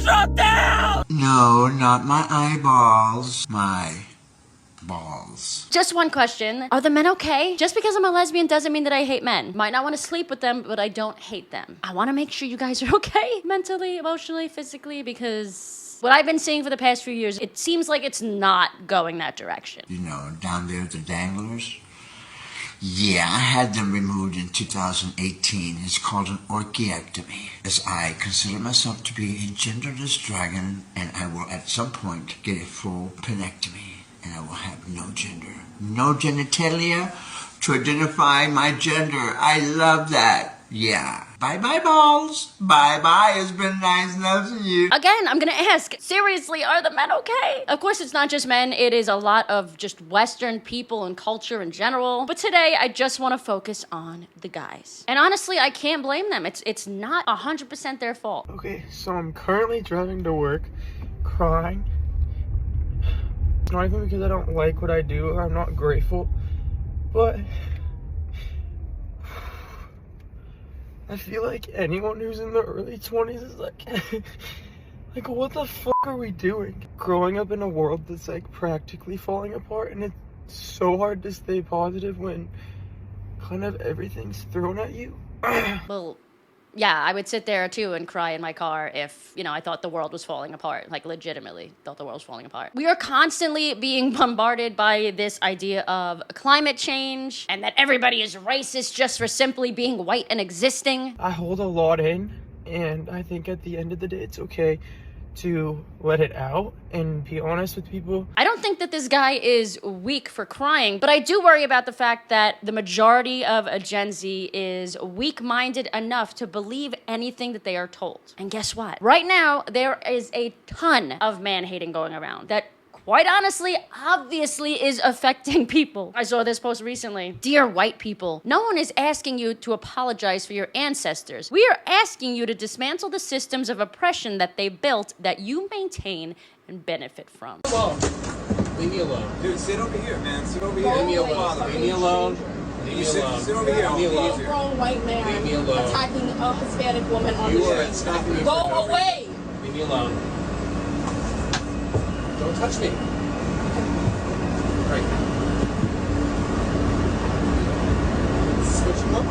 eyes rolled down! No, not my eyeballs. My balls. Just one question. Are the men okay? Just because I'm a lesbian doesn't mean that I hate men. Might not want to sleep with them, but I don't hate them. I want to make sure you guys are okay mentally, emotionally, physically, because what I've been seeing for the past few years, it seems like it's not going that direction. You know, down there at the danglers? Yeah, I had them removed in 2018. It's called an orchiectomy, as I consider myself to be a genderless dragon, and I will at some point get a full penectomy. And I will have no gender, no genitalia to identify my gender. I love that. Yeah. Bye-bye, balls. Bye-bye. It's been nice loving you. Again, I'm gonna ask, seriously, are the men okay? Of course, it's not just men. It is a lot of just Western people and culture in general. But today, I just want to focus on the guys. And honestly, I can't blame them. It's not 100% their fault. Okay, so I'm currently driving to work, crying. Not even because I don't like what I do or I'm not grateful, but I feel like anyone who's in the early 20s is like, like, what the fuck are we doing? Growing up in a world that's like practically falling apart, and it's so hard to stay positive when kind of everything's thrown at you. Well, yeah, I would sit there too and cry in my car if, I thought the world was falling apart. Like, legitimately thought the world was falling apart. We are constantly being bombarded by this idea of climate change and that everybody is racist just for simply being white and existing. I hold a lot in, and I think at the end of the day, it's okay to let it out and be honest with people. I don't think that this guy is weak for crying, but I do worry about the fact that the majority of a Gen Z is weak-minded enough to believe anything that they are told. And guess what? Right now, there is a ton of man-hating going around that, quite honestly, obviously is affecting people. I saw this post recently. Dear white people, no one is asking you to apologize for your ancestors. We are asking you to dismantle the systems of oppression that they built that you maintain and benefit from. Alone. Leave me alone. Dude, sit over here, man. Sit over here. Leave me alone. Leave me alone. Leave me alone. Sit over here. Leave me alone. Grown white man Leave me alone. attacking a Hispanic woman on You the are street. attacking me. Go away. Leave me alone. Don't touch me. Right. Is this what you want?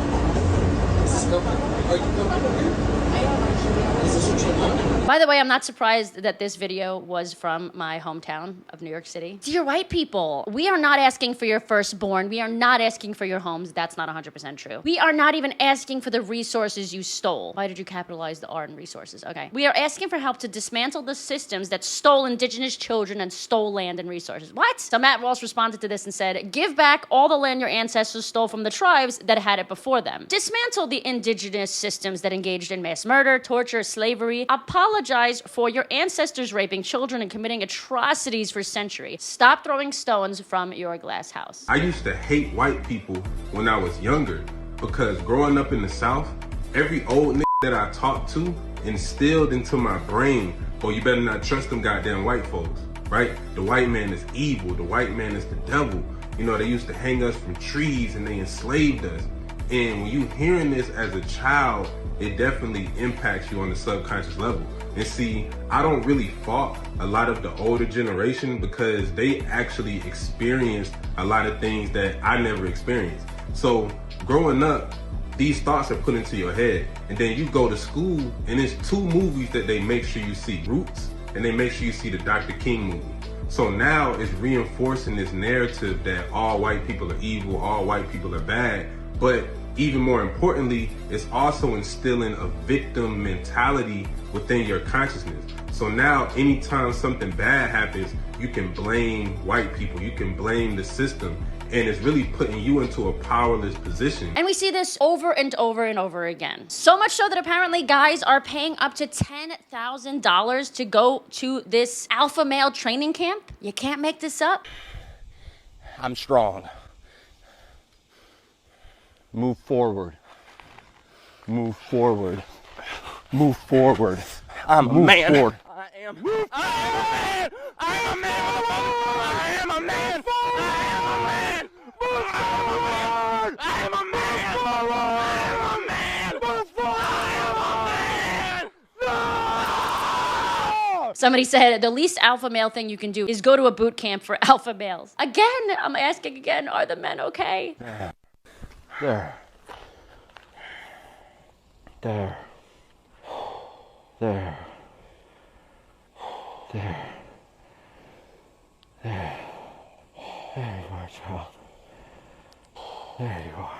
Is this comfortable? Are you comfortable here? I don't actually. Is this what you want? By the way, I'm not surprised that this video was from my hometown of New York City. Dear white people, we are not asking for your firstborn. We are not asking for your homes. That's not 100% true. We are not even asking for the resources you stole. Why did you capitalize the R in resources? Okay. We are asking for help to dismantle the systems that stole indigenous children and stole land and resources. What? So Matt Walsh responded to this and said, give back all the land your ancestors stole from the tribes that had it before them. Dismantle the indigenous systems that engaged in mass murder, torture, slavery. Apologize for your ancestors raping children and committing atrocities for centuries. Stop throwing stones from your glass house. I used to hate white people when I was younger because growing up in the South, every old nigga that I talked to instilled into my brain, oh, you better not trust them goddamn white folks, right? The white man is evil. The white man is the devil. They used to hang us from trees and they enslaved us. And when you hearing this as a child, it definitely impacts you on the subconscious level. And see, I don't really fault a lot of the older generation because they actually experienced a lot of things that I never experienced. So growing up, these thoughts are put into your head. And then you go to school and there's two movies that they make sure you see, Roots, and they make sure you see the Dr. King movie. So now it's reinforcing this narrative that all white people are evil, all white people are bad. But even more importantly, it's also instilling a victim mentality within your consciousness. So now anytime something bad happens, you can blame white people, you can blame the system, and it's really putting you into a powerless position. And we see this over and over and over again. So much so that apparently guys are paying up to $10,000 to go to this alpha male training camp. You can't make this up. I'm strong. Move forward. Move forward. Move forward. I'm a man. Forward. I am a man. I am a man. I am a man. I am a man. Move forward. I am a man. I am a man. Move forward. I am a man. Somebody said the least alpha male thing you can do is go to a boot camp for alpha males. Again, I'm asking again, are the men okay? There. There. There. There. There. There. There you are, child. There you are.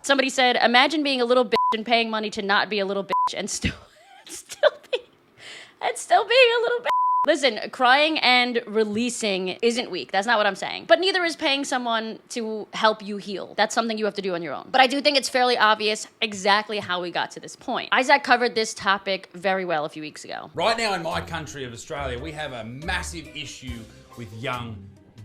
Somebody said, imagine being a little bitch and paying money to not be a little bitch and still being a little bitch. Listen, crying and releasing isn't weak. That's not what I'm saying. But neither is paying someone to help you heal. That's something you have to do on your own. But I do think it's fairly obvious exactly how we got to this point. Isaac covered this topic very well a few weeks ago. Right now in my country of Australia, we have a massive issue with young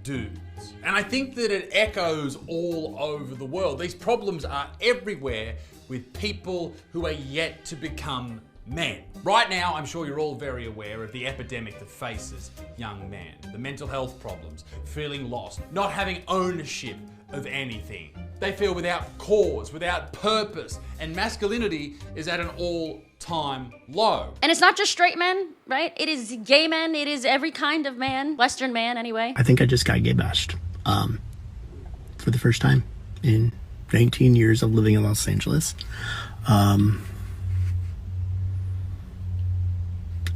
dudes. And I think that it echoes all over the world. These problems are everywhere with people who are yet to become men. Right now, I'm sure you're all very aware of the epidemic that faces young men. The mental health problems, feeling lost, not having ownership of anything. They feel without cause, without purpose, and masculinity is at an all-time low. And it's not just straight men, right? It is gay men, it is every kind of man, Western man anyway. I think I just got gay bashed for the first time in 19 years of living in Los Angeles.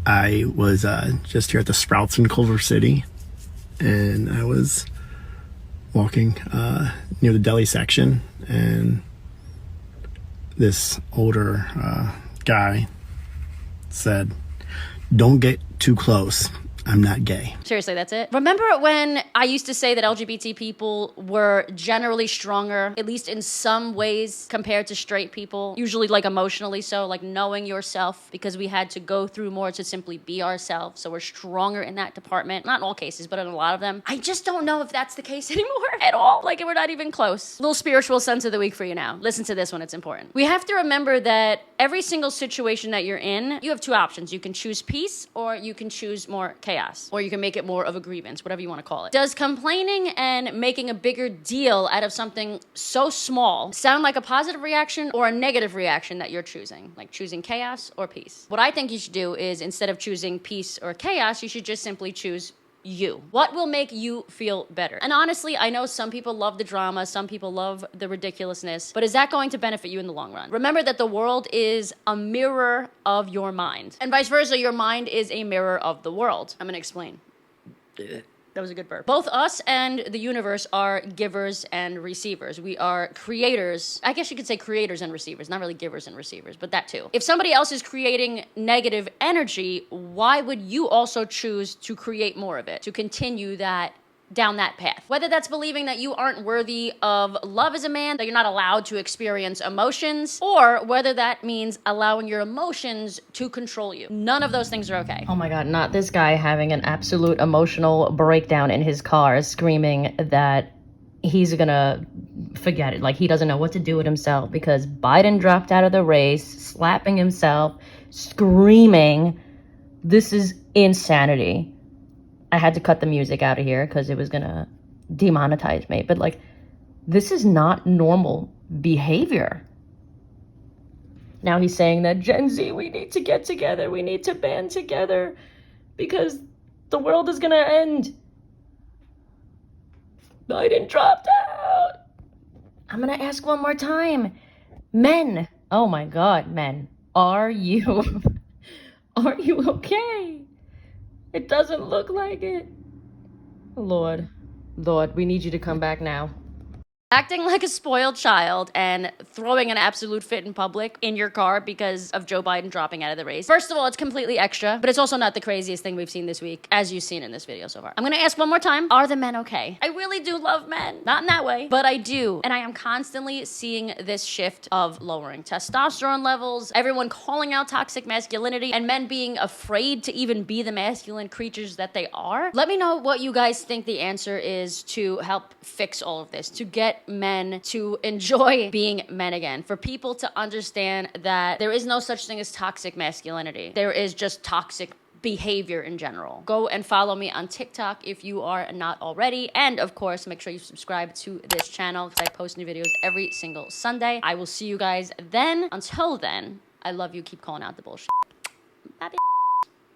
I was just here at the Sprouts in Culver City, and I was walking near the deli section, and this older guy said, "Don't get too close. I'm not gay." Seriously, that's it. Remember when I used to say that LGBT people were generally stronger, at least in some ways, compared to straight people? Usually like emotionally so, like knowing yourself, because we had to go through more to simply be ourselves. So we're stronger in that department. Not in all cases, but in a lot of them. I just don't know if that's the case anymore at all. Like we're not even close. Little spiritual sense of the week for you now. Listen to this one, it's important. We have to remember that every single situation that you're in, you have two options. You can choose peace or you can choose more chaos, or you can make it more of a grievance, whatever you want to call it. Does complaining and making a bigger deal out of something so small sound like a positive reaction or a negative reaction that you're choosing? Like choosing chaos or peace? What I think you should do is, instead of choosing peace or chaos, you should just simply choose you. What will make you feel better? And honestly, I know some people love the drama, some people love the ridiculousness, but is that going to benefit you in the long run? Remember that the world is a mirror of your mind, and vice versa, your mind is a mirror of the world. I'm gonna explain. That was a good burp. Both us and the universe are givers and receivers. We are creators. I guess you could say creators and receivers, not really givers and receivers, but that too. If somebody else is creating negative energy, why would you also choose to create more of it, to continue that down that path? Whether that's believing that you aren't worthy of love as a man, that you're not allowed to experience emotions, or whether that means allowing your emotions to control you. None of those things are okay. Oh my God, not this guy having an absolute emotional breakdown in his car, screaming that he's gonna forget it. Like he doesn't know what to do with himself because Biden dropped out of the race, slapping himself, screaming. This is insanity. I had to cut the music out of here because it was gonna demonetize me. But like, this is not normal behavior. Now he's saying that Gen Z, we need to get together. We need to band together because the world is gonna end. Biden dropped out. I'm gonna ask one more time. Men, oh my God, men, are you okay? It doesn't look like it. Lord, we need you to come back now. Acting like a spoiled child and throwing an absolute fit in public in your car because of Joe Biden dropping out of the race. First of all, it's completely extra, but it's also not the craziest thing we've seen this week, as you've seen in this video so far. I'm gonna ask one more time, are the men okay? I really do love men. Not in that way, but I do. And I am constantly seeing this shift of lowering testosterone levels, everyone calling out toxic masculinity, and men being afraid to even be the masculine creatures that they are. Let me know what you guys think the answer is to help fix all of this, to get men to enjoy being men again, for people to understand that there is no such thing as toxic masculinity. There is just toxic behavior in general. Go and follow me on TikTok if you are not already. And of course, make sure you subscribe to this channel because I post new videos every single Sunday. I will see you guys then. Until then, I love you. Keep calling out the bullshit. Bye.